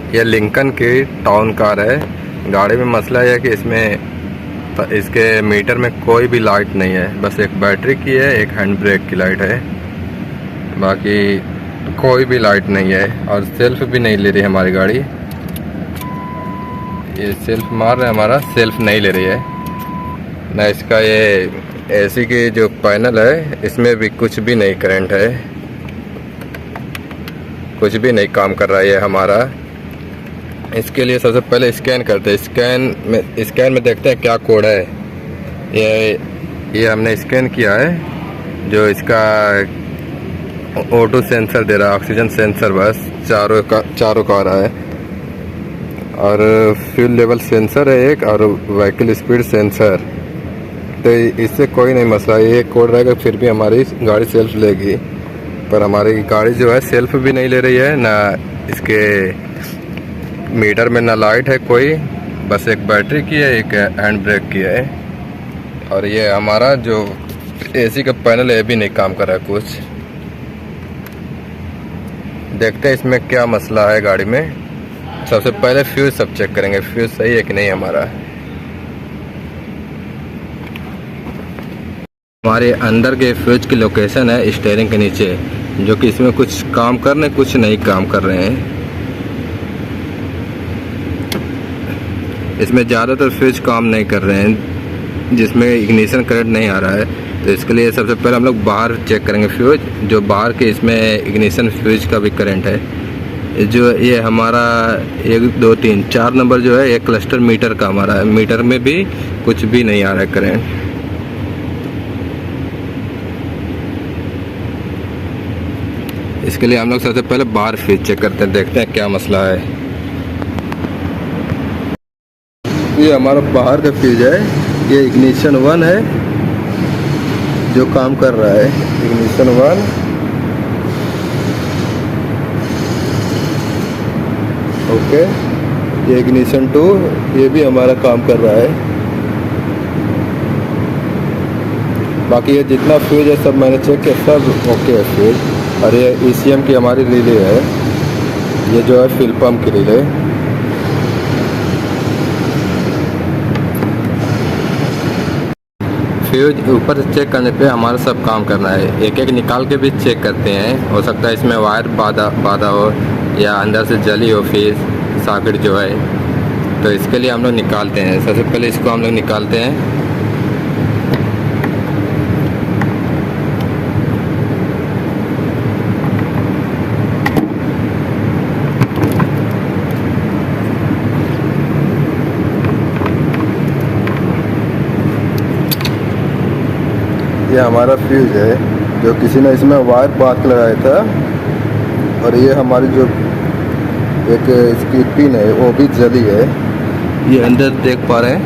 ये लिंकन की town car है। गाड़ी में मसला यह है कि इसके मीटर में कोई भी लाइट नहीं है, बस एक बैटरी की है, एक हैंड ब्रेक की लाइट है, बाकी कोई भी लाइट नहीं है। और सेल्फ भी नहीं ले रही है हमारी गाड़ी। ये सेल्फ मार रहा है, हमारा सेल्फ नहीं ले रही है ना। इसका ये एसी की जो पैनल है इसमें भी कुछ भी नहीं करंट है, कुछ भी नहीं काम कर रहा है ये हमारा। इसके लिए सबसे पहले स्कैन करते हैं। स्कैन में देखते हैं क्या कोड है। ये हमने स्कैन किया है। जो इसका ऑटो सेंसर दे रहा है, ऑक्सीजन सेंसर, बस चारों का आ रहा है। और फ्यूल लेवल सेंसर है एक, और व्हीकल स्पीड सेंसर। तो इससे कोई नहीं मसला। ये कोड रहेगा फिर भी हमारी गाड़ी सेल्फ लेगी, पर हमारी गाड़ी जो है सेल्फ भी नहीं ले रही है ना। इसके मीटर में ना लाइट है कोई, बस एक बैटरी की है, एक हैंड ब्रेक की है। और ये हमारा जो एसी का पैनल है भी नहीं काम कर रहा है कुछ। देखते हैं इसमें क्या मसला है गाड़ी में। सबसे पहले फ्यूज सब चेक करेंगे, फ्यूज सही है कि नहीं हमारा। हमारे अंदर के फ्यूज की लोकेशन है स्टीयरिंग के नीचे, जो कि इसमें कुछ काम कर रहे हैं, कुछ नहीं काम कर रहे हैं। इसमें ज़्यादातर फ्यूज काम नहीं कर रहे हैं, जिसमें इग्निशन करंट नहीं आ रहा है। तो इसके लिए सबसे पहले हम लोग बाहर चेक करेंगे फ्यूज, जो बाहर के इसमें इग्निशन फ्यूज का भी करंट है। जो ये हमारा 1 2 3 4 नंबर जो है, ये क्लस्टर मीटर का हमारा है। मीटर में भी कुछ भी नहीं आ रहा है करंट। इसके लिए हम लोग सबसे पहले बाहर फ्यूज चेक करते हैं, देखते हैं क्या मसला है। ये हमारा बाहर का फ्यूज है, ये इग्निशन 1 है जो काम कर रहा है। Ignition 1, okay. ये इग्निशन 2, ये भी हमारा काम कर रहा है। बाकी ये जितना फ्यूज है सब मैंने चेक किया, सब ओके है फ्यूज। और ये ECM की हमारी रिले है, ये जो है फ्यूल पंप की रिले। फ्यूज ऊपर से चेक करने पे हमारा सब काम करना है। एक एक निकाल के भी चेक करते हैं, हो सकता है इसमें वायर बाधा हो या अंदर से जली हो फ्यूज सॉकेट जो है। तो इसके लिए हम लोग निकालते हैं। सबसे पहले इसको हम लोग निकालते हैं। ये हमारा फ्यूज है, जो किसी ने इसमें वायर बात लगाया था। और ये हमारी जो एक इसकी पिन है वो भी जली है। ये अंदर देख पा रहे हैं,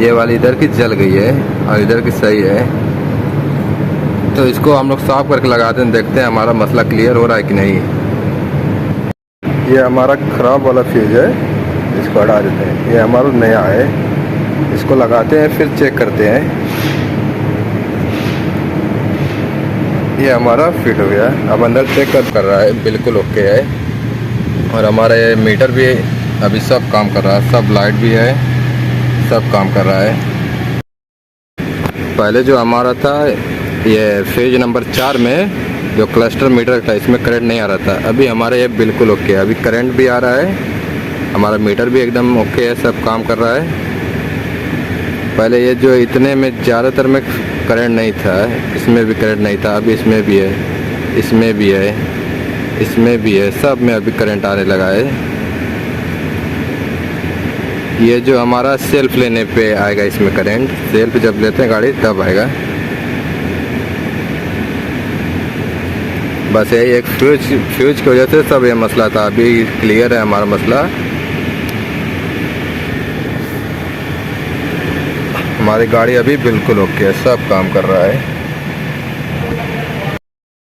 ये वाली इधर की जल गई है और इधर की सही है। तो इसको हम लोग साफ करके लगाते हैं, देखते हैं हमारा मसला क्लियर हो रहा है कि नहीं। ये हमारा ख़राब वाला फ्यूज है, इसको हटा देते हैं। ये हमारा नया है, इसको लगाते हैं फिर चेक करते हैं। ये हमारा फिट हो गया। अब अंदर चेक कर रहा है, बिल्कुल ओके है। और हमारा ये मीटर भी अभी सब काम कर रहा है, सब लाइट भी है, सब काम कर रहा है। पहले जो हमारा था ये फेज नंबर 4 में जो क्लस्टर मीटर था, इसमें करंट नहीं आ रहा था। अभी हमारा ये बिल्कुल ओके है, अभी करंट भी आ रहा है, हमारा मीटर भी एकदम ओके है, सब काम कर रहा है। पहले ये जो इतने में ज़्यादातर में करंट नहीं था, इसमें भी करंट नहीं था, अभी इसमें भी है, इसमें भी है, इसमें भी है, सब में अभी करंट आने लगा है। ये जो हमारा सेल्फ लेने पे आएगा इसमें करंट, सेल्फ जब लेते हैं गाड़ी तब आएगा। बस यही एक फ्यूज की वजह से सब ये मसला था। अभी क्लियर है हमारा मसला। हमारी गाड़ी अभी बिल्कुल ओके है, सब काम कर रहा है।